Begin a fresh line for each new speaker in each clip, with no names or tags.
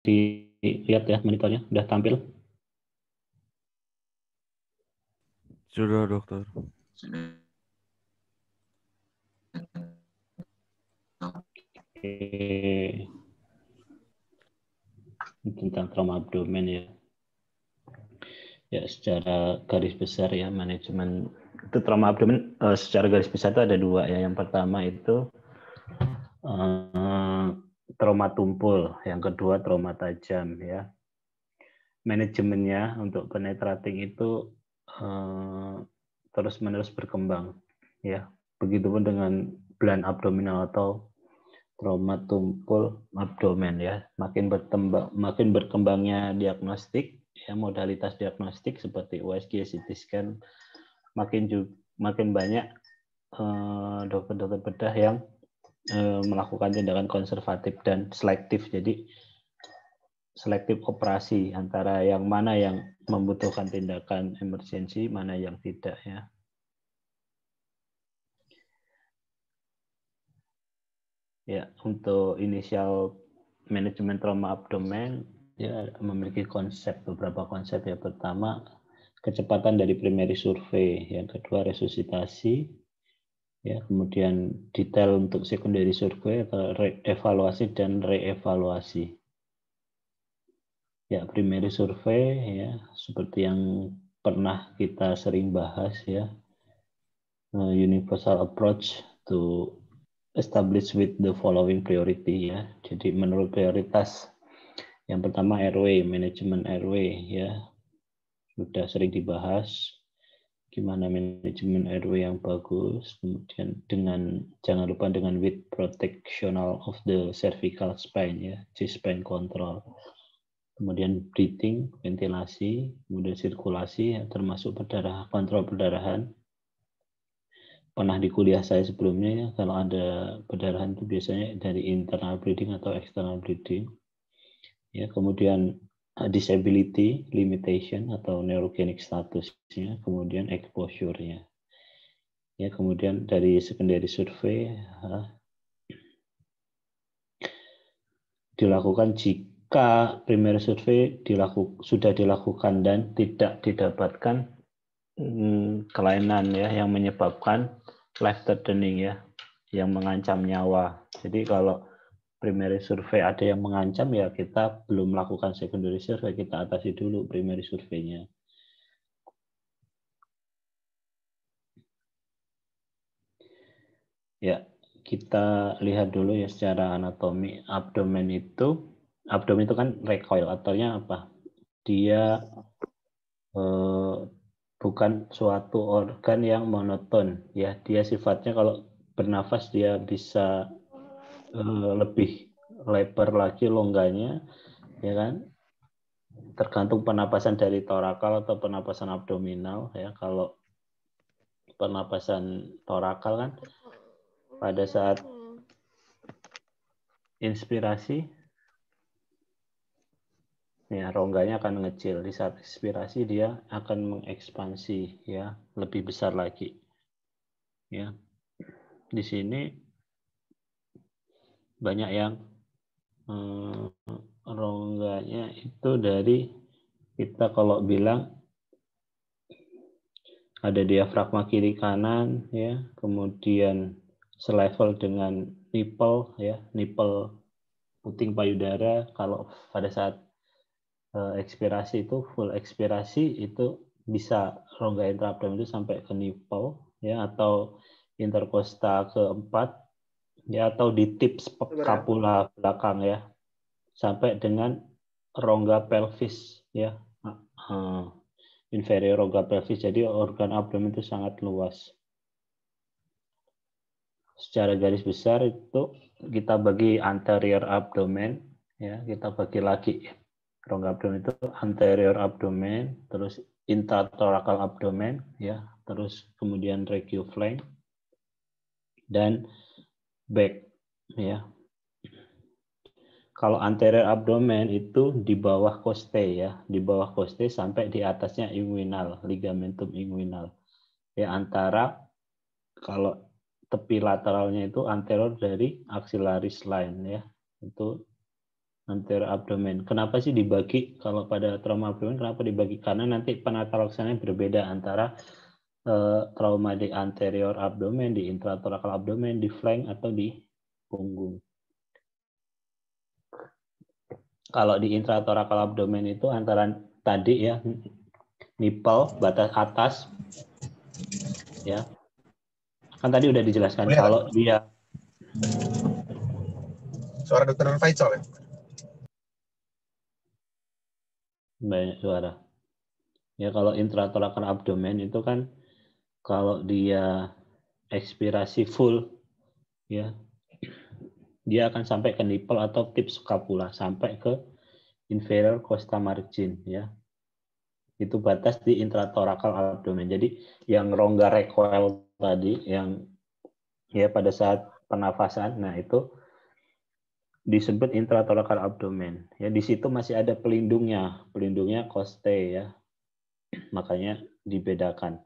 dilihat ya monitornya, udah tampil?
Sudah, dokter.
Oke. Tentang trauma abdomen ya. Ya, secara garis besar ya, manajemen itu trauma abdomen secara garis besar itu ada dua ya. Yang pertama itu trauma tumpul, yang kedua trauma tajam ya. Manajemennya untuk penetrating itu terus-menerus berkembang ya. Begitupun dengan blunt abdominal atau trauma tumpul abdomen ya. Makin berkembangnya diagnostik ya, modalitas diagnostik seperti USG, CT scan, makin banyak dokter-dokter bedah yang melakukan tindakan konservatif dan selektif. Jadi selektif operasi antara yang mana yang membutuhkan tindakan emergensi, mana yang tidak ya. Ya, untuk inisial manajemen trauma abdomen ya memiliki beberapa konsep ya. Pertama, kecepatan dari primary survei, yang kedua resusitasi, ya kemudian detail untuk secondary survei atau evaluasi dan reevaluasi. Ya, primary survei ya seperti yang pernah kita sering bahas ya, universal approach to establish with the following priority ya. Jadi menurut prioritas yang pertama airway, manajemen airway ya. Sudah sering dibahas gimana manajemen airway yang bagus, kemudian jangan lupa dengan with protectional of the cervical spine ya, G-spine control. Kemudian breathing, ventilasi, kemudian sirkulasi ya, termasuk kontrol perdarahan. Pernah di kuliah saya sebelumnya ya, kalau ada perdarahan itu biasanya dari internal bleeding atau external bleeding. Ya, kemudian disability limitation atau neurogenic statusnya, kemudian exposure-nya. Ya, kemudian dari secondary survey dilakukan jika primary survey sudah dilakukan dan tidak didapatkan kelainan ya yang menyebabkan life threatening ya, yang mengancam nyawa. Jadi kalau primary survey ada yang mengancam ya kita belum melakukan secondary survey, kita atasi dulu primary survey-nya. Ya, kita lihat dulu ya secara anatomi abdomen itu kan recoil, artinya apa? Dia bukan suatu organ yang monoton ya, dia sifatnya kalau bernafas dia bisa lebih lebar lagi longganya ya kan, tergantung penapasan dari torakal atau penapasan abdominal ya. Kalau penapasan torakal kan pada saat inspirasi ya rongganya akan mengecil, di saat ekspirasi dia akan mengekspansi ya, lebih besar lagi ya. Di sini banyak yang rongganya itu dari, kita kalau bilang ada diafragma kiri kanan ya, kemudian selevel dengan nipple ya, nipple puting payudara. Kalau pada saat ekspirasi itu full ekspirasi itu bisa rongga intraabdomen itu sampai ke nipple ya, atau interkosta keempat ya, atau di tips scapula belakang ya, sampai dengan rongga pelvis ya, inferior rongga pelvis. Jadi organ abdomen itu sangat luas. Secara garis besar itu kita bagi anterior abdomen ya, kita bagi lagi rongga abdomen itu anterior abdomen, terus intrathoracal abdomen ya, terus kemudian regioflank dan back ya. Kalau anterior abdomen itu di bawah coste ya, di bawah coste sampai di atasnya inguinal, ligamentum inguinal. Ya, antara kalau tepi lateralnya itu anterior dari axillaris line ya. Itu anterior abdomen. Kenapa sih dibagi? Kalau pada trauma abdomen kenapa dibagi? Karena nanti penata laksananya berbeda antara trauma di anterior abdomen, di intratorakal abdomen, di flank atau di punggung. Kalau di intratorakal abdomen itu antara tadi ya nipple batas atas ya. Kan tadi udah dijelaskan kalau dia
suara Dr. Faisal ya?
Banyak suara. Ya kalau intratorakal abdomen itu kan kalau dia ekspirasi full ya dia akan sampai ke nipple atau tip scapula sampai ke inferior costa margin ya. Itu batas di intratorakal abdomen. Jadi yang rongga recoil tadi yang ya pada saat pernafasan, nah itu disebut intratorakal abdomen. Ya di situ masih ada pelindungnya costae ya. Makanya dibedakan.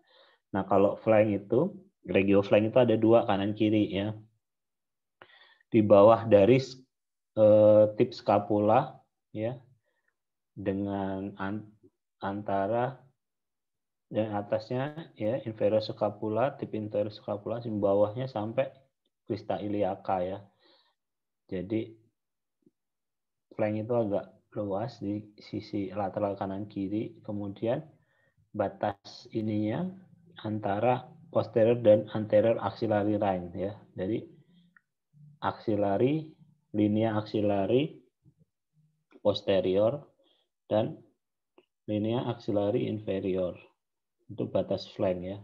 Nah, kalau flank itu regio flank itu ada dua kanan kiri ya. Di bawah dari tip scapula ya dengan antara yang atasnya ya inferior scapula, tip inferior scapula, di bawahnya sampai crista iliaca ya. Jadi flank itu agak luas di sisi lateral kanan kiri, kemudian batas ininya antara posterior dan anterior axillary line ya. Jadi axillary, linea axillary posterior dan linea axillary inferior. Itu batas flank ya.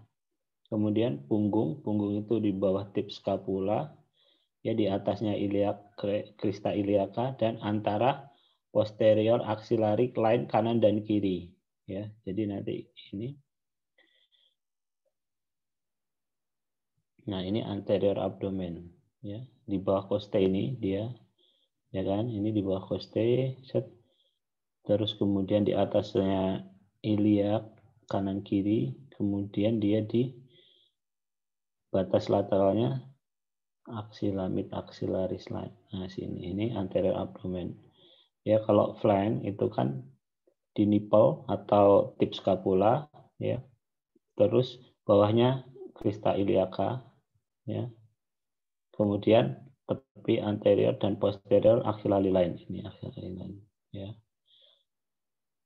Kemudian punggung itu di bawah tip scapula, ya di atasnya iliac, crista iliaca dan antara posterior axillary line kanan dan kiri ya. Jadi nanti ini. Nah, ini anterior abdomen ya. Di bawah costae ini dia ya kan, ini di bawah costae set. Terus kemudian di atasnya iliac kanan kiri, kemudian dia di batas lateralnya axilla mid axillaris line. Nah, sini ini anterior abdomen. Ya, kalau flank itu kan di nipple atau tip scapula ya. Terus bawahnya crista iliaca ya. Kemudian tepi anterior dan posterior axillary line ini axillary line ya.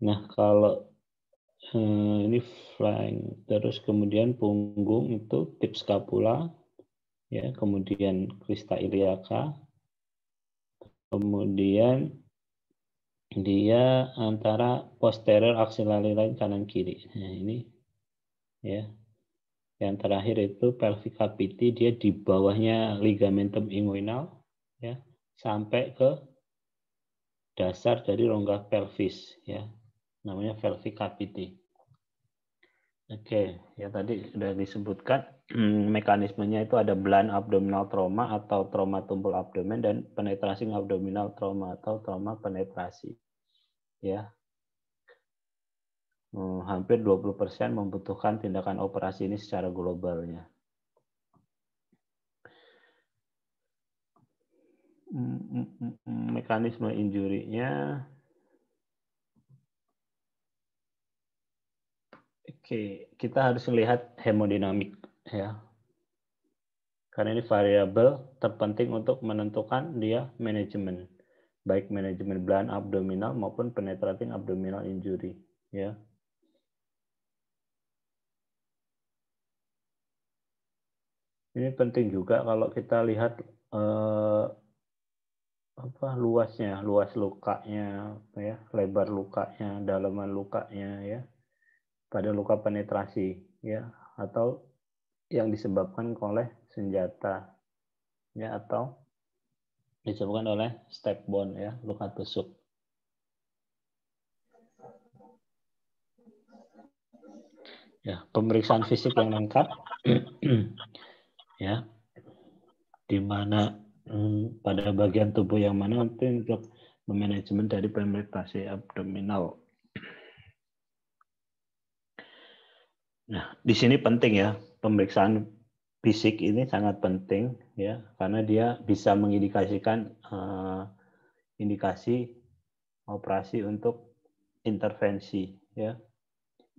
Nah, kalau ini flank, terus kemudian punggung itu tip scapula ya, kemudian crista iliaca, kemudian dia antara posterior axillary line kanan kiri. Nah, ini ya. Yang terakhir itu pelvic cavity, dia di bawahnya ligamentum inguinal ya, sampai ke dasar dari rongga pelvis ya. Namanya pelvic cavity. Oke, ya tadi sudah disebutkan mekanismenya itu ada blunt abdominal trauma atau trauma tumpul abdomen dan penetrasi abdominal trauma atau trauma penetrasi. Ya. Hampir 20% membutuhkan tindakan operasi ini secara globalnya. Mekanisme injurinya. Oke, kita harus melihat hemodinamik ya. Karena ini variabel terpenting untuk menentukan dia manajemen, baik manajemen blunt abdominal maupun penetrating abdominal injury ya. Ini penting juga kalau kita lihat luas lukanya ya, lebar lukanya, dalaman lukanya ya. Pada luka penetrasi ya, atau yang disebabkan oleh senjata ya, atau disebabkan oleh step bone ya, luka tusuk. Ya, pemeriksaan fisik yang lengkap ya, di mana pada bagian tubuh yang mana nanti untuk manajemen dari penetrasi abdominal. Nah, di sini penting ya, pemeriksaan fisik ini sangat penting ya, karena dia bisa mengindikasikan indikasi operasi untuk intervensi, ya.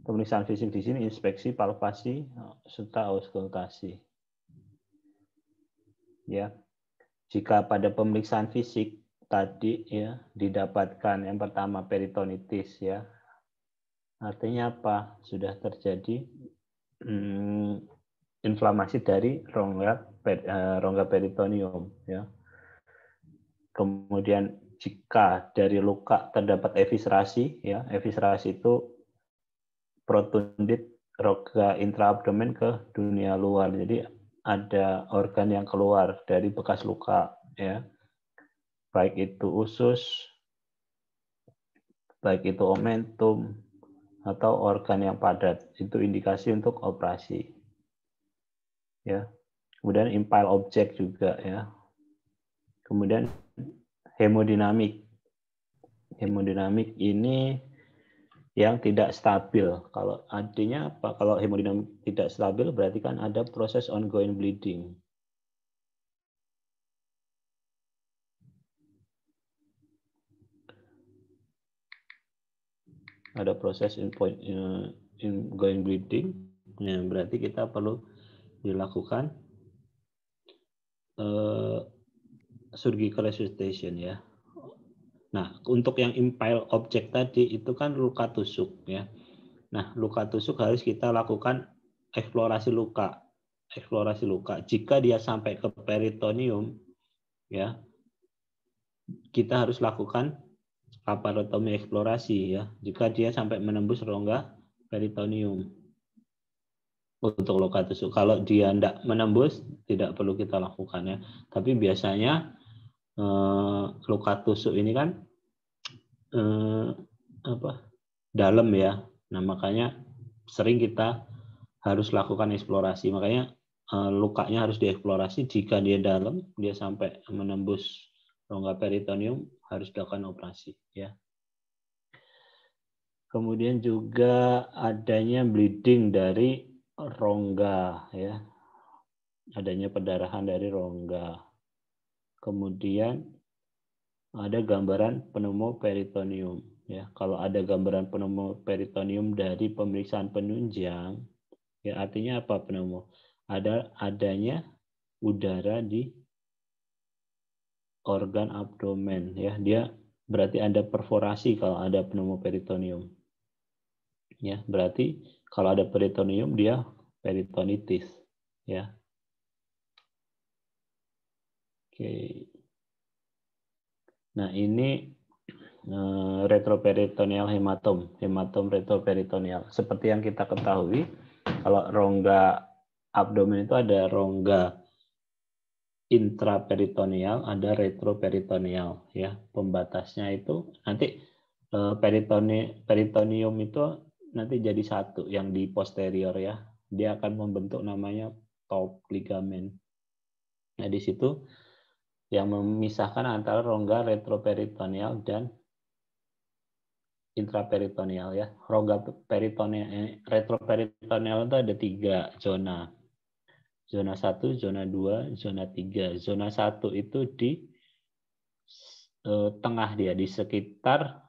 Pemeriksaan fisik di sini inspeksi, palpasi, serta auskultasi. Ya. Jika pada pemeriksaan fisik tadi ya didapatkan yang pertama peritonitis ya. Artinya apa? Sudah terjadi inflamasi dari rongga peritoneum ya. Kemudian jika dari luka terdapat eviscerasi ya, eviscerasi itu protundit rongga intraabdomen ke dunia luar. Jadi ada organ yang keluar dari bekas luka ya. Baik itu usus, baik itu omentum atau organ yang padat. Itu indikasi untuk operasi. Ya. Kemudian impile object juga ya. Kemudian hemodinamik. Hemodinamik ini yang tidak stabil. Kalau artinya apa? Kalau hemodinamik tidak stabil berarti kan ada proses ongoing bleeding. Ada proses ongoing bleeding. Nah, berarti kita perlu dilakukan surgical resuscitation ya. Nah, untuk yang impile object tadi itu kan luka tusuk ya. Nah, luka tusuk harus kita lakukan eksplorasi luka. Eksplorasi luka. Jika dia sampai ke peritoneum ya, kita harus lakukan laparotomi eksplorasi ya. Jika dia sampai menembus rongga peritoneum untuk luka tusuk. Kalau dia tidak menembus, tidak perlu kita lakukan ya. Tapi biasanya luka tusuk ini kan dalam ya. Nah, makanya sering kita harus lakukan eksplorasi. Makanya lukanya harus dieksplorasi. Jika dia dalam, dia sampai menembus rongga peritoneum, harus dilakukan operasi ya. Kemudian juga adanya bleeding dari rongga ya. Adanya perdarahan dari rongga. Kemudian ada gambaran pneumoperitoneum ya. Kalau ada gambaran pneumoperitoneum dari pemeriksaan penunjang ya, artinya apa pneumo? Adanya udara di organ abdomen ya. Dia berarti ada perforasi kalau ada pneumoperitoneum. Ya, berarti kalau ada peritoneum dia peritonitis ya. Oke. Nah, ini retroperitoneal hematom retroperitoneal. Seperti yang kita ketahui, kalau rongga abdomen itu ada rongga intraperitoneal, ada retroperitoneal ya. Pembatasnya itu nanti peritoneum itu nanti jadi satu yang di posterior ya. Dia akan membentuk namanya top ligamen. Nah, di situ yang memisahkan antara rongga retroperitoneal dan intraperitoneal ya. Rongga retroperitoneal itu ada 3 zona. Zona 1, zona 2, zona 3. Zona 1 itu di tengah dia, di sekitar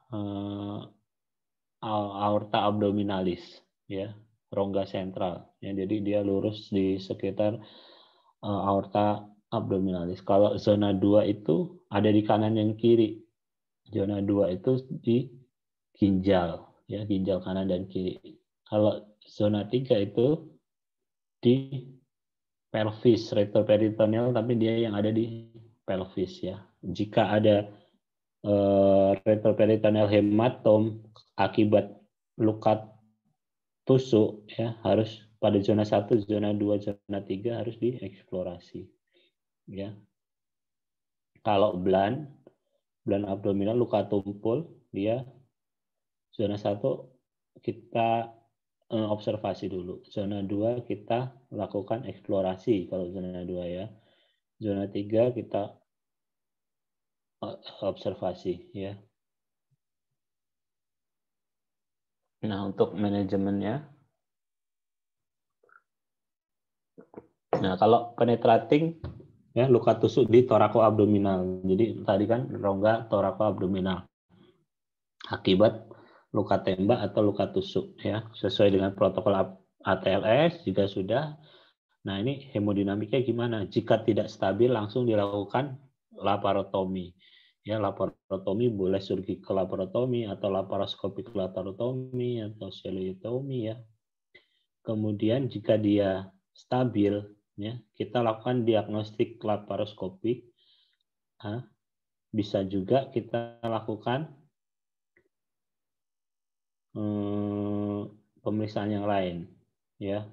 aorta abdominalis ya, rongga sentral. Ya, jadi dia lurus di sekitar aorta abdominalis. Kalau zona 2 itu ada di kanan dan kiri. Zona 2 itu di ginjal, ya, ginjal kanan dan kiri. Kalau zona 3 itu di pelvis, retroperitoneal, tapi dia yang ada di pelvis ya. Jika ada retroperitoneal hematom akibat luka tusuk ya, harus pada zona 1, zona 2, zona 3 harus dieksplorasi. Ya. Kalau blunt abdominal luka tumpul, dia zona 1 kita observasi dulu. Zona 2 kita lakukan eksplorasi kalau zona 2 ya. Zona 3 kita observasi ya. Nah, untuk manajemennya. Nah, kalau penetrating ya, luka tusuk di torakoabdominal. Jadi tadi kan rongga torakoabdominal. akibat luka tembak atau luka tusuk ya, sesuai dengan protokol ATLS juga sudah. Nah, ini hemodinamiknya gimana? Jika tidak stabil langsung dilakukan laparotomi. Ya, laparotomi boleh surgical laparotomi atau laparoskopik laparotomi atau cellulotomi ya. Kemudian jika dia stabil ya, kita lakukan diagnostik laparoskopik. Bisa juga kita lakukan pemeriksaan yang lain ya.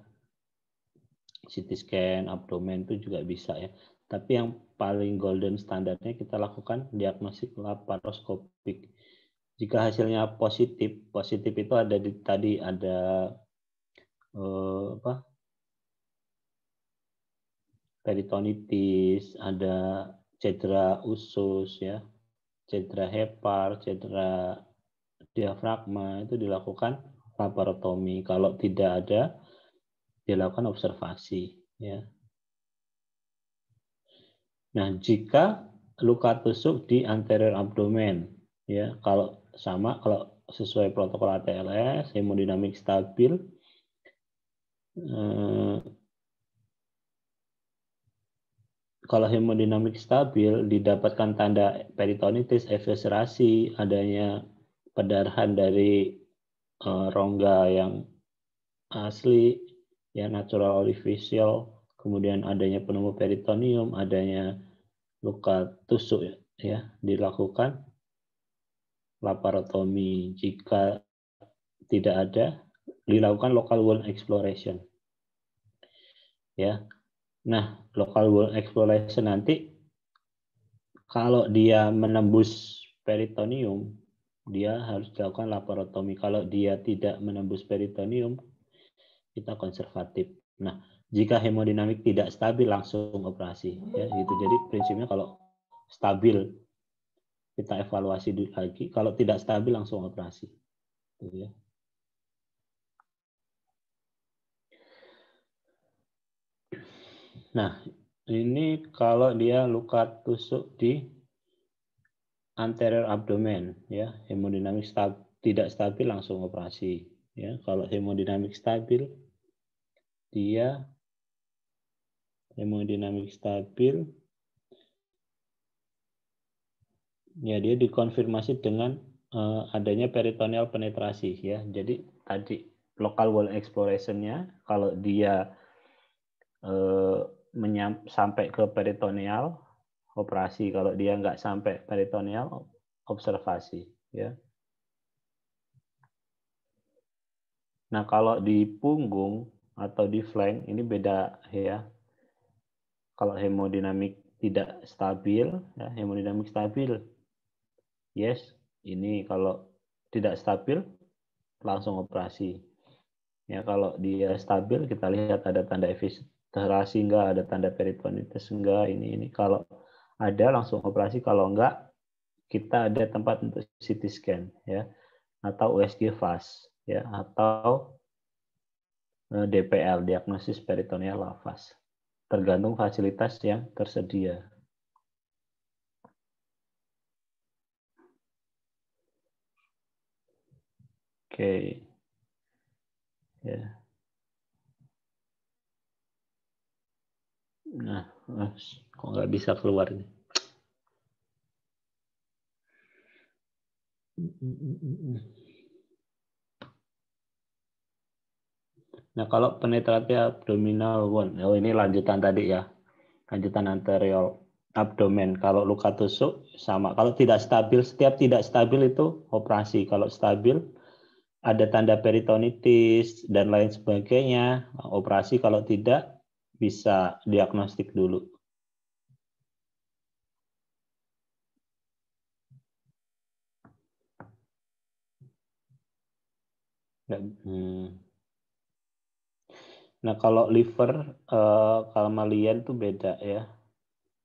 CT scan abdomen itu juga bisa ya. Tapi yang paling golden standarnya kita lakukan diagnostik laparoskopik. Jika hasilnya positif itu ada tadi ada peritonitis, ada cedera usus ya, cedera hepar, cedera diafragma, itu dilakukan laparotomi. Kalau tidak ada, dilakukan observasi ya. Nah, jika luka tusuk di anterior abdomen ya, kalau sesuai protokol ATLS, hemodinamik stabil, kalau hemodinamik stabil didapatkan tanda peritonitis, eviscerasi, adanya perdarahan dari rongga yang asli ya, natural orificial, kemudian adanya pneumoperitoneum, adanya luka tusuk ya, dilakukan laparotomi. Jika tidak ada, dilakukan local wound exploration ya. Nah, local wound exploration nanti kalau dia menembus peritoneum, dia harus dilakukan laparotomi. Kalau dia tidak menembus peritoneum, kita konservatif. Nah, jika hemodinamik tidak stabil langsung operasi ya gitu. Jadi prinsipnya kalau stabil kita evaluasi lagi, kalau tidak stabil langsung operasi. Gitu ya. Nah, ini kalau dia luka tusuk di anterior abdomen ya, hemodinamik tidak stabil langsung operasi ya. Kalau hemodinamik stabil dia ya, dia dikonfirmasi dengan adanya peritoneal penetrasi ya. Jadi tadi local wall exploration-nya kalau dia sampai ke peritoneal operasi, kalau dia nggak sampai peritoneal observasi ya. Nah, kalau di punggung atau di flank ini beda ya. Kalau hemodinamik tidak stabil ya, hemodinamik stabil yes, ini kalau tidak stabil langsung operasi. Ya, kalau dia stabil kita lihat ada tanda eviscerasi enggak, ada tanda peritonitis enggak, ini kalau ada langsung operasi, kalau enggak kita ada tempat untuk CT scan ya, atau USG fast ya, atau DPL, diagnosis peritoneal lavas. Tergantung fasilitas yang tersedia. Oke. Ya. Nah, kok nggak bisa keluar ini? Nah, kalau penetrasi abdominal wound, ini lanjutan tadi ya, lanjutan anterior abdomen. Kalau luka tusuk sama, kalau tidak stabil, setiap tidak stabil itu operasi. Kalau stabil ada tanda peritonitis dan lain sebagainya, operasi. Kalau tidak bisa diagnostik dulu. Nah, kalau liver kalmalian itu beda ya.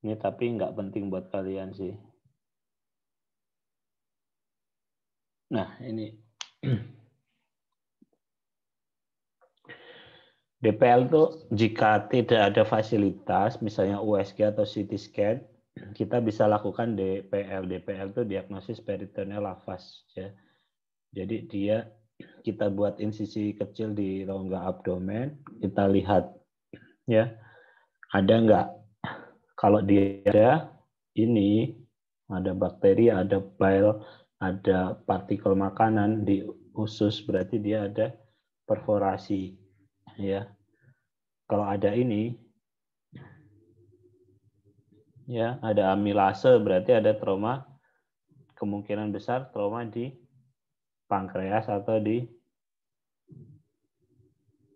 Ini tapi nggak penting buat kalian sih. Nah, ini DPL itu jika tidak ada fasilitas, misalnya USG atau CT scan, kita bisa lakukan DPL. DPL itu diagnosis peritoneal lavas ya. Jadi kita buat insisi kecil di rongga abdomen, kita lihat ya ada nggak. Kalau dia ada ini, ada bakteri, ada bile, ada partikel makanan di usus, berarti dia ada perforasi ya. Kalau ada ini ya, ada amilase, berarti ada trauma, kemungkinan besar trauma di pankreas atau di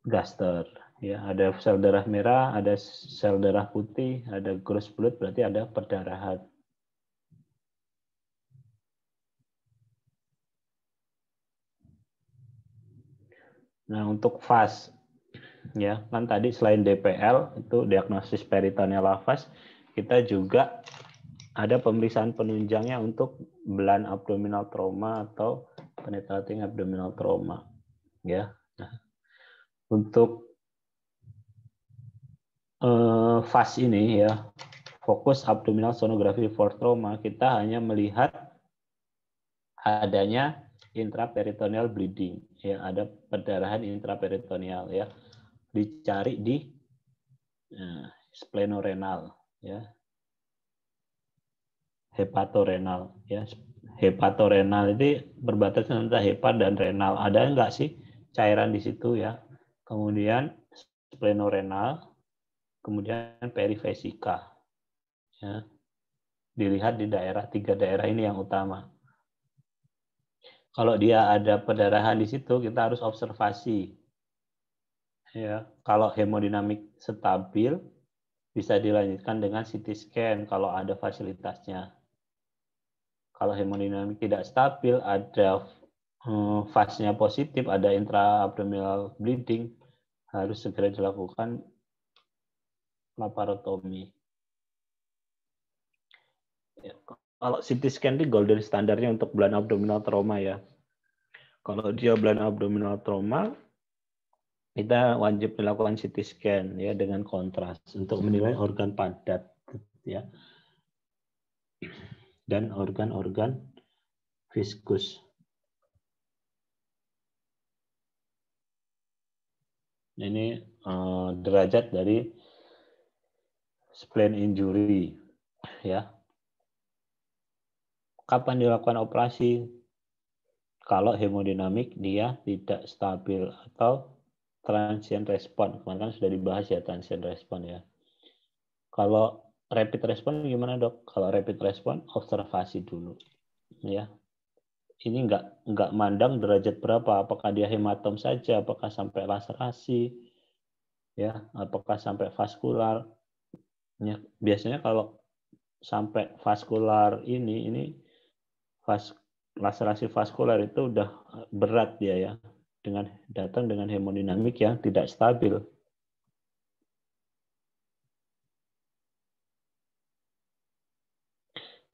gaster ya. Ada sel darah merah, ada sel darah putih, ada gross blood, berarti ada perdarahan. Nah, untuk FAS ya, kan tadi selain DPL itu diagnosis peritoneal FAS, kita juga ada pemeriksaan penunjangnya untuk blunt abdominal trauma atau penetrating abdominal trauma ya. Nah, untuk FAS ini ya, fokus abdominal sonography for trauma, kita hanya melihat adanya intraperitoneal bleeding ya, ada perdarahan intraperitoneal ya, dicari di splenorenal ya, hepatorenal ya. Hepatorenal itu berbatasan antara hepat dan renal, ada enggak sih cairan di situ ya. Kemudian splenorenal, kemudian perivesika ya, dilihat di tiga daerah ini yang utama. Kalau dia ada perdarahan di situ, kita harus observasi ya. Kalau hemodinamik stabil, bisa dilanjutkan dengan CT scan kalau ada fasilitasnya. Kalau hemodinamik tidak stabil, ada FAS-nya positif, ada intraabdominal bleeding, harus segera dilakukan laparotomi. Ya, kalau CT scan itu golden standarnya untuk blunt abdominal trauma ya. Kalau dia blunt abdominal trauma, kita wajib melakukan CT scan ya dengan kontras untuk menilai organ padat ya dan organ-organ viskus. Ini derajat dari spleen injury ya. Kapan dilakukan operasi? Kalau hemodinamik dia tidak stabil atau transient respon. Kemarin kan sudah dibahas ya transient respon ya. Kalau rapid respon gimana dok? Kalau rapid respon observasi dulu ya. Ini nggak mandang derajat berapa, apakah dia hematom saja, apakah sampai laserasi ya, apakah sampai vaskular ya. Biasanya kalau sampai vaskular ini laserasi vaskular itu udah berat dia ya, dengan datang dengan hemodinamik yang tidak stabil.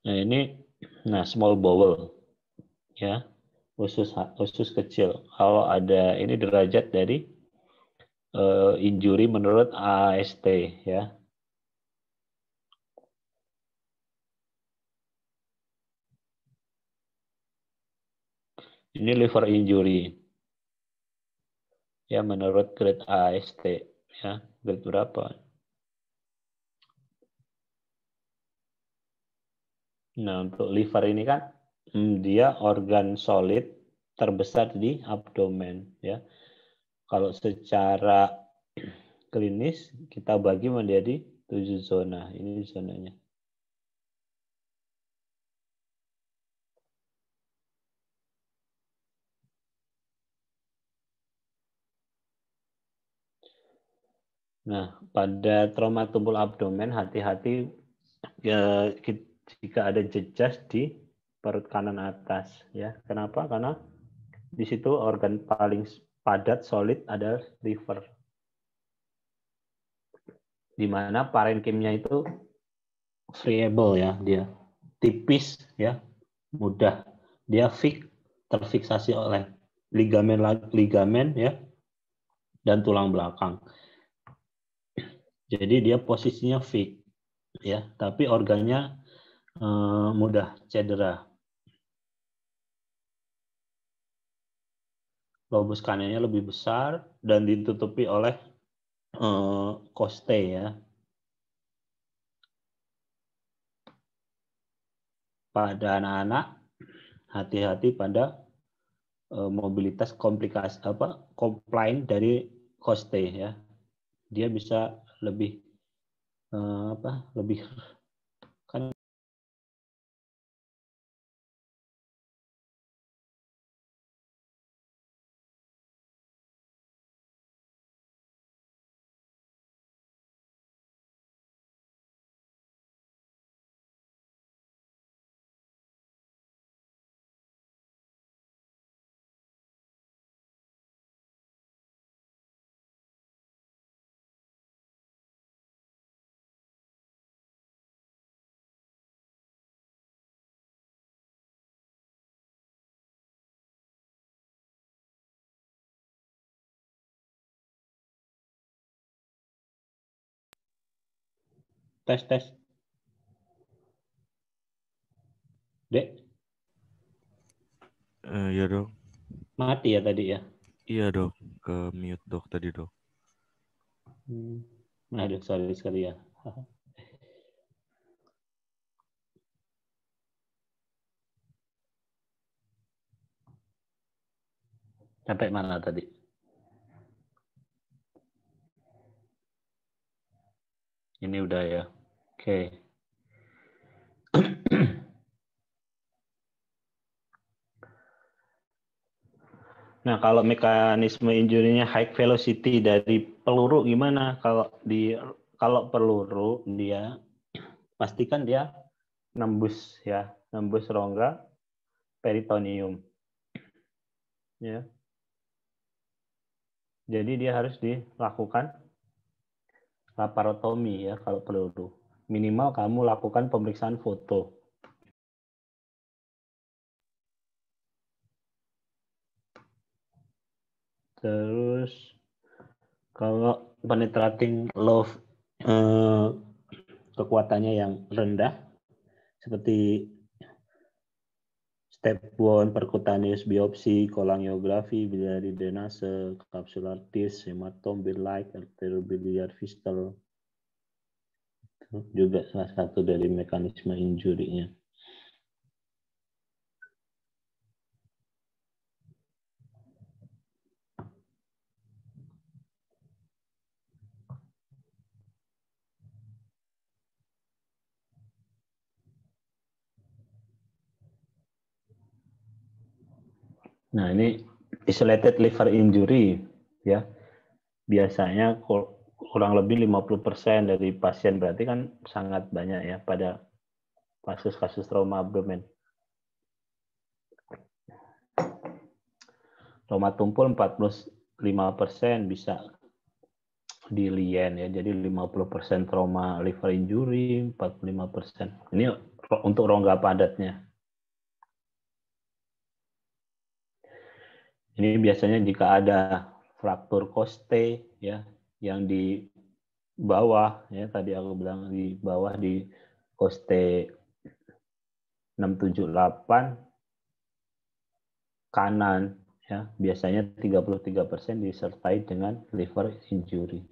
Nah ini, small bowel ya, usus kecil. Kalau ada ini derajat dari injury menurut AST ya. Ini liver injury ya menurut grade AST ya, grade berapa? Nah untuk liver ini kan dia organ solid terbesar di abdomen ya. Kalau secara klinis kita bagi menjadi 7 zona. Ini zonanya. Nah, pada trauma tumpul abdomen hati-hati ya, jika ada jejas di perut kanan atas ya. Kenapa? Karena di situ organ paling padat solid adalah liver. Di mana parenkimnya itu friable ya, dia tipis ya, mudah. Dia terfiksasi oleh ligamen ya dan tulang belakang. Jadi dia posisinya fix ya, tapi organnya mudah cedera. lobus kanannya lebih besar dan ditutupi oleh koste ya. Pada anak-anak, hati-hati pada mobilitas komplikasi komplain dari koste ya. Dia bisa lebih lebih kan tes. Dek,
Iya dok.
mati ya tadi ya.
Iya dok. Ke mute dok tadi dok.
Aduh, sorry sekali ya. Sampai mana tadi? Ini udah ya. Oke. Nah, kalau mekanisme injury-nya high velocity dari peluru gimana? Kalau peluru dia pastikan dia nembus rongga peritoneum. Ya. Jadi dia harus dilakukan laparotomi ya kalau peluru. Minimal kamu lakukan pemeriksaan foto. Terus kalau penetrating low kekuatannya yang rendah seperti step 1 percutaneous biopsi, kolangiografi, biliary drainase, capsular disc, hematom, biliary, arteriobiliar fistula juga salah satu dari mekanisme injurinya. Nah, ini isolated liver injury ya. Biasanya kurang lebih 50% dari pasien, berarti kan sangat banyak ya pada kasus-kasus trauma abdomen. Trauma tumpul 45% bisa di lien ya. Jadi 50% trauma liver injury, 45%. Ini untuk rongga padatnya. Ini biasanya jika ada fraktur koste ya yang di bawah ya, tadi aku bilang di bawah di koste 678 kanan ya, biasanya 33% disertai dengan liver injury.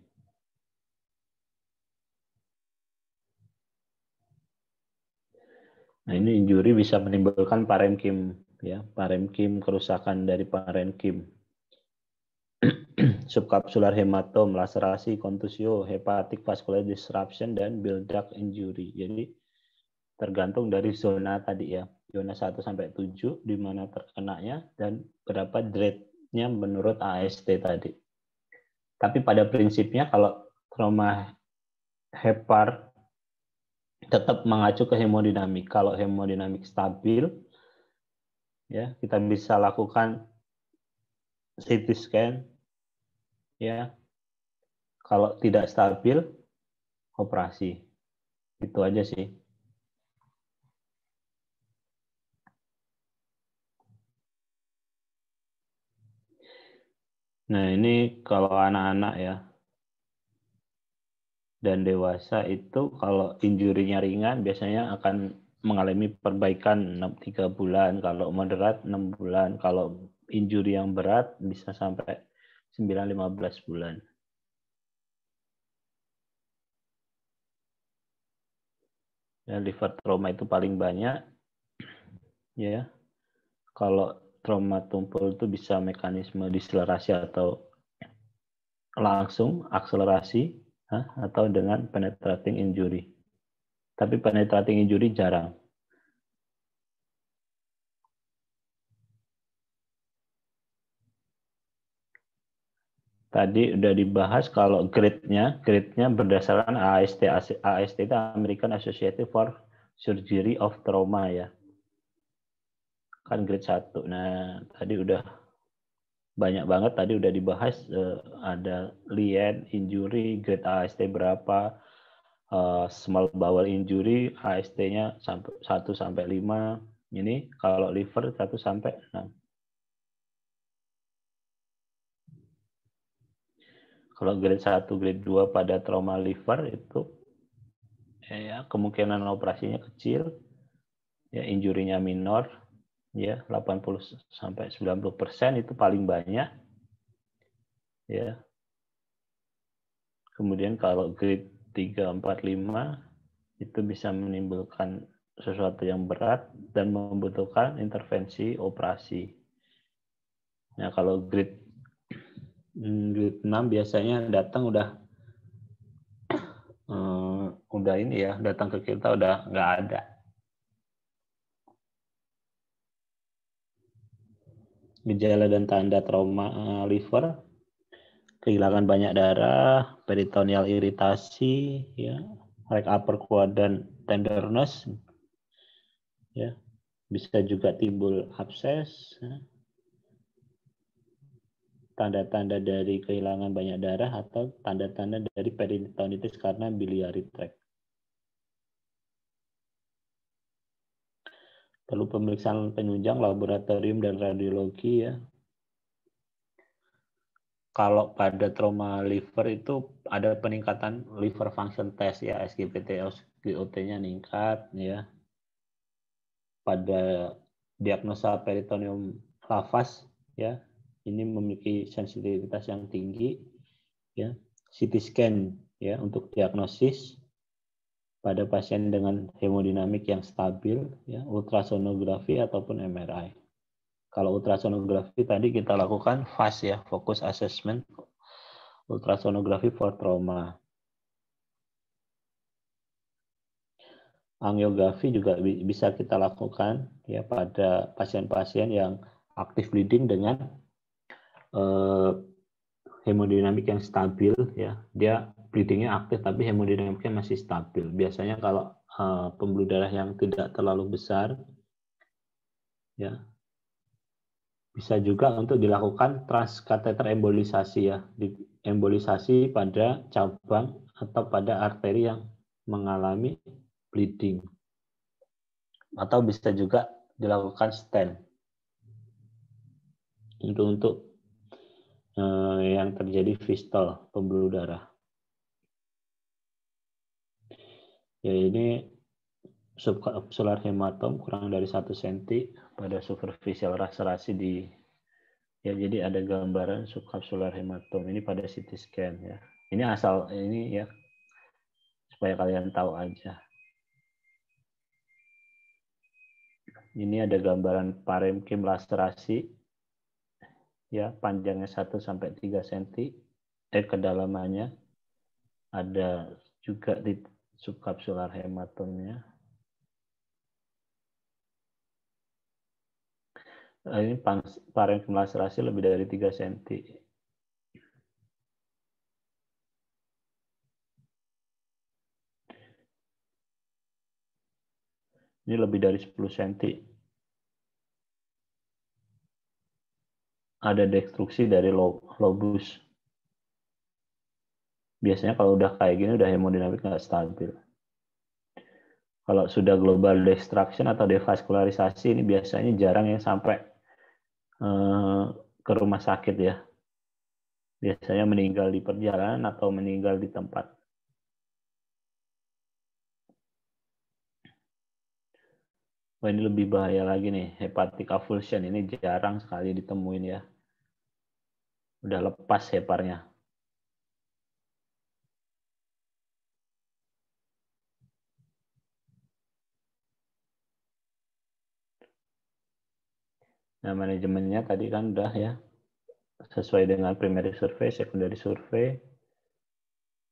Nah, ini injury bisa menimbulkan parenkim ya, parenkim, kerusakan dari parenkim. Subkapsular hematom, laserasi, kontusio, hepatic vascular disruption, dan bile duct injury. Jadi tergantung dari zona tadi ya, zona 1 sampai 7 di mana terkenanya dan berapa grade-nya menurut AST tadi. Tapi pada prinsipnya kalau trauma hepar tetap mengacu ke hemodinamik. Kalau hemodinamik stabil ya, kita bisa lakukan CT scan ya. Kalau tidak stabil, operasi. Itu aja sih. Nah, ini kalau anak-anak ya dan dewasa itu kalau injurinya ringan biasanya akan mengalami perbaikan 3 bulan, kalau moderat 6 bulan, kalau injury yang berat bisa sampai 9-15 bulan. Ya, liver trauma itu paling banyak. Ya, kalau trauma tumpul itu bisa mekanisme deselerasi atau langsung akselerasi, atau dengan penetrating injury. Tapi penetrating injury jarang. Tadi udah dibahas kalau grade-nya berdasarkan AST. AST itu American Association for Surgery of Trauma ya. Kan grade 1. Nah, tadi udah banyak banget tadi udah dibahas, ada LIEN injury grade AST berapa, small bowel injury AST-nya 1 sampai 5. Ini kalau liver 1 sampai 6. Kalau grade 1, grade 2 pada trauma liver itu ya kemungkinan operasinya kecil, ya injurinya minor, ya 80 sampai 90% itu paling banyak. Ya. Kemudian kalau grade 3, 4, 5 itu bisa menimbulkan sesuatu yang berat dan membutuhkan intervensi operasi. Nah, kalau grade 6 biasanya datang udah ini ya, datang ke kita udah nggak ada. Gejala dan tanda trauma liver: kehilangan banyak darah, peritoneal iritasi, ya, right upper quadrant tenderness, ya, bisa juga timbul abses. Ya. Tanda-tanda dari kehilangan banyak darah atau tanda-tanda dari peritonitis karena biliary tract. Perlu pemeriksaan penunjang laboratorium dan radiologi ya. Kalau pada trauma liver itu ada peningkatan liver function test ya, SGPT, GOT-nya meningkat ya. Pada diagnosa peritoneum lavas ya, ini memiliki sensitivitas yang tinggi ya. CT scan ya untuk diagnosis pada pasien dengan hemodinamik yang stabil ya, ultrasonografi ataupun MRI. Kalau ultrasonografi tadi kita lakukan FAST ya, Focus Assessment Ultrasonografi for Trauma. Angiografi juga bisa kita lakukan ya pada pasien-pasien yang aktif bleeding dengan hemodinamik yang stabil ya. Dia bleedingnya aktif tapi hemodinamiknya masih stabil. Biasanya kalau pembuluh darah yang tidak terlalu besar ya, bisa juga untuk dilakukan transkateter embolisasi ya, embolisasi pada cabang atau pada arteri yang mengalami bleeding. Atau bisa juga dilakukan stent untuk yang terjadi fistol pembuluh darah. Ya, ini subcapsular hematom kurang dari 1 cm pada superficial laserasi di ya, jadi ada gambaran subcapsular hematom ini pada CT scan ya. Ini asal ini ya supaya kalian tahu aja. Ini ada gambaran parenkim laserasi ya, panjangnya 1 sampai 3 cm, kedalamannya ada juga di subcapsular hematomnya. Ini parenkim laserasi lebih dari 3 cm. Ini lebih dari 10 cm. Ada destruksi dari lobus. Biasanya kalau udah kayak gini udah hemodinamik nggak stabil. Kalau sudah global destruction atau devaskularisasi ini biasanya jarang yang sampai ke rumah sakit ya. Biasanya meninggal di perjalanan atau meninggal di tempat. Wah, ini lebih bahaya lagi nih, hepatic avulsion. Ini jarang sekali ditemuin ya. Udah lepas heparnya. Nah, manajemennya tadi kan udah ya. Sesuai dengan primary survey, secondary survey.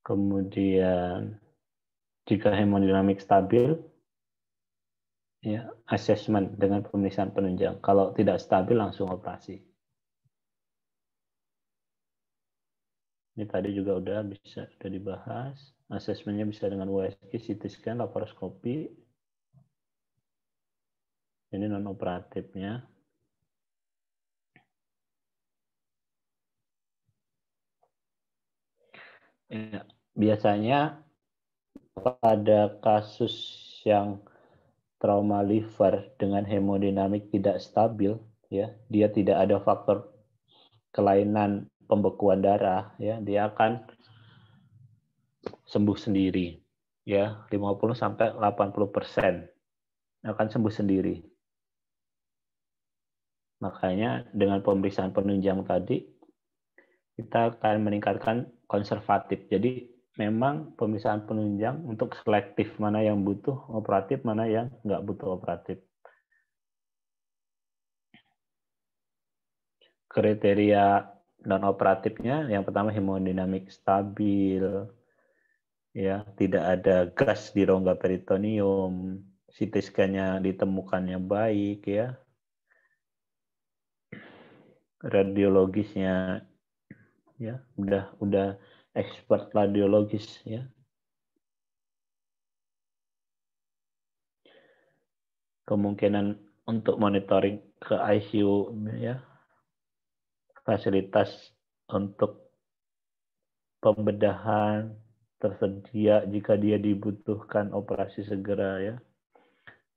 Kemudian jika hemodinamik stabil, ya, assessment dengan pemeriksaan penunjang. Kalau tidak stabil langsung operasi. Ini tadi juga udah dibahas. Assessmentnya bisa dengan USG, CT scan, laparoskopi. Ini non operatifnya. Ya, biasanya pada kasus yang trauma liver dengan hemodinamik tidak stabil, ya, dia tidak ada faktor kelainan pembekuan darah, ya, dia akan sembuh sendiri, ya, 50 sampai 80% akan sembuh sendiri. Makanya dengan pemeriksaan penunjang tadi kita akan meningkatkan konservatif. Jadi memang pemeriksaan penunjang untuk selektif mana yang butuh operatif, mana yang nggak butuh operatif. Kriteria non operatifnya yang pertama hemodinamik stabil, ya, tidak ada gas di rongga peritoneum, CT scan-nya ditemukannya baik, ya, radiologisnya, ya, udah expert radiologis, ya. Kemungkinan untuk monitoring ke ICU, ya, fasilitas untuk pembedahan tersedia jika dia dibutuhkan operasi segera, ya.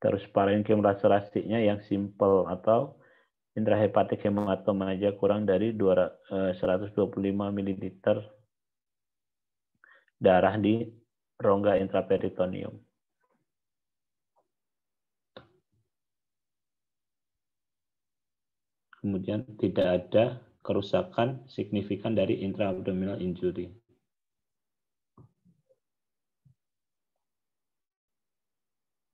Terus parenkim laserasinya yang simple atau intrahepatik hematom aja kurang dari 125 ml darah di rongga intraperitoneum. Kemudian tidak ada kerusakan signifikan dari intraabdominal injury.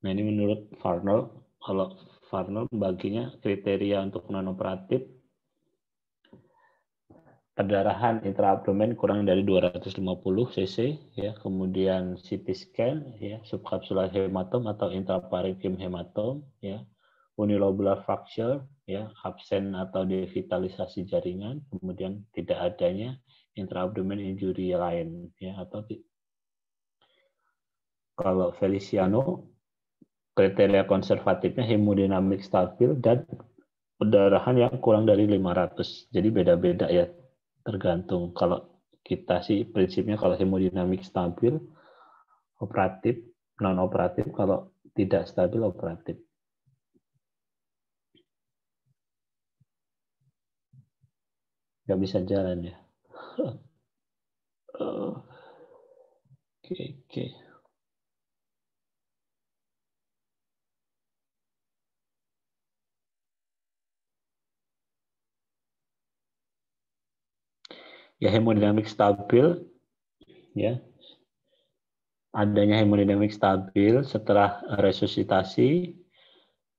Nah, ini menurut Farnell. Kalau Farnell baginya kriteria untuk non-operatif, perdarahan intraabdomen kurang dari 250 cc, ya, kemudian CT scan, ya, subkapsular hematom atau intraparenchyma hematom, ya, unilobular fracture, ya, absen atau devitalisasi jaringan, kemudian tidak adanya intraabdomen injury lain, ya, atau kalau Feliciano kriteria konservatifnya hemodinamik stabil dan perdarahan yang kurang dari 500. Jadi beda-beda ya, tergantung. Kalau kita sih prinsipnya kalau hemodinamik stabil operatif, non operatif, kalau tidak stabil operatif. Nggak bisa jalan ya. Oke. Ya, hemodinamik stabil, ya, adanya hemodinamik stabil setelah resusitasi,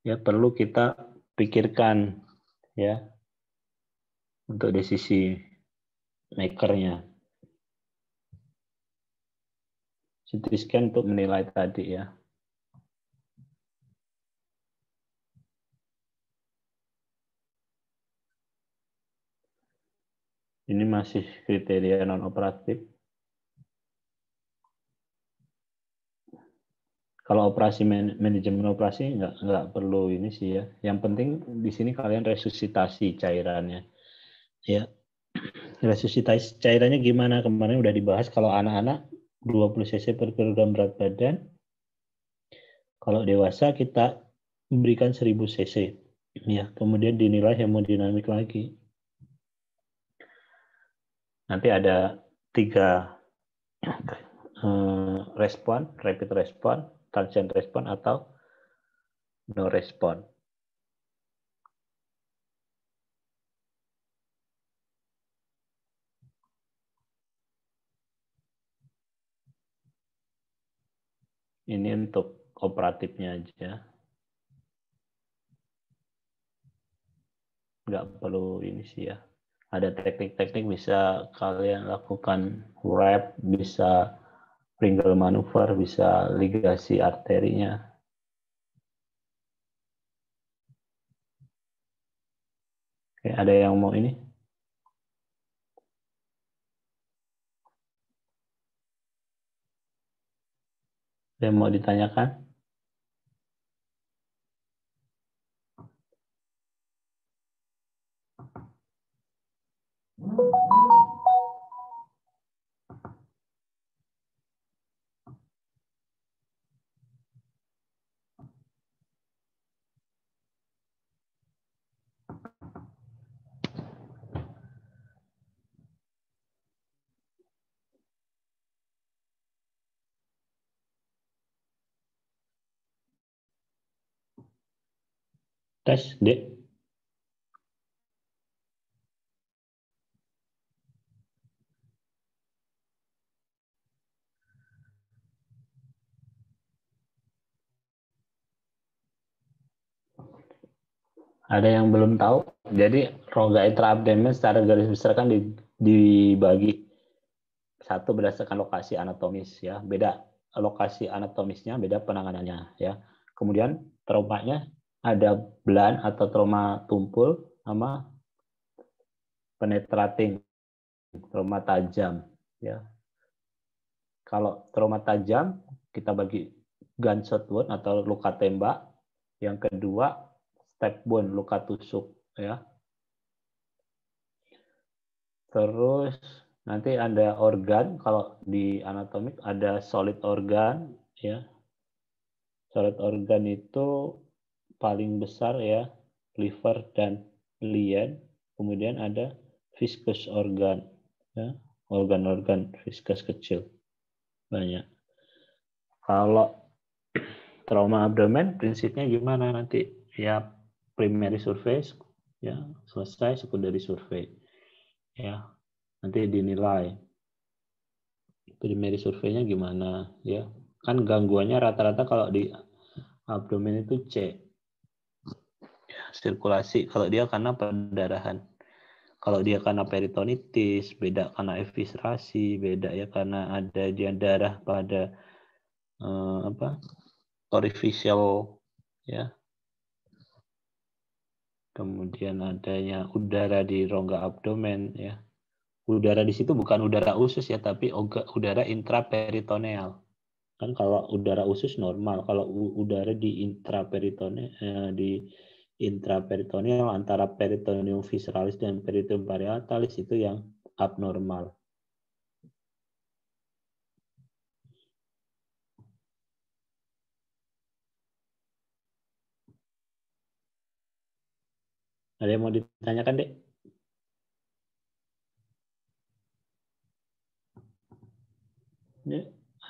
ya, perlu kita pikirkan, ya, untuk desisi makernya. CT scan untuk menilai tadi, ya. Ini masih kriteria non operatif. Kalau operasi manajemen operasi nggak perlu ini sih ya. Yang penting di sini kalian resusitasi cairannya. Ya. Resusitasi cairannya gimana? Kemarin udah dibahas kalau anak-anak 20 cc per kilogram berat badan. Kalau dewasa kita memberikan 1000 cc. Ya, kemudian dinilai hemodinamik lagi. Nanti ada 3 respon, rapid respon, transient respon atau No respond. Ini untuk operatifnya aja. Nggak perlu ini sih ya. Ada teknik-teknik bisa kalian lakukan wrap, bisa Pringle manuver, bisa ligasi arterinya. Oke, ada yang mau ini? Ada yang mau ditanyakan? Tes, Dek. Ada yang belum tahu? Jadi rongga intraabdomen secara garis besar kan dibagi satu berdasarkan lokasi anatomis ya, beda lokasi anatomisnya, beda penanganannya ya. Kemudian traumanya ada blunt atau trauma tumpul sama penetrating, trauma tajam ya. Kalau trauma tajam kita bagi gunshot wound atau luka tembak. Yang kedua stab wound, luka tusuk ya. Terus nanti ada organ, kalau di anatomik ada solid organ ya. Solid organ itu paling besar ya, liver dan lien. Kemudian ada viscous organ ya, organ-organ viscous kecil banyak. Kalau trauma abdomen prinsipnya gimana nanti? Ya primary survey ya, selesai secondary survey. Ya, nanti dinilai primary survey-nya gimana ya. Kan gangguannya rata-rata kalau di abdomen itu C. Sirkulasi, kalau dia karena pendarahan. Kalau dia karena peritonitis, beda karena eviscerasi, beda ya karena ada dia darah pada orificial ya. Kemudian adanya udara di rongga abdomen ya. Udara di situ bukan udara usus ya, tapi udara intraperitoneal. Kan kalau udara usus normal, kalau udara di intraperitoneal antara peritoneum visceralis dan peritoneum parietalis itu yang abnormal. Ada yang mau ditanyakan, Dek? Dek?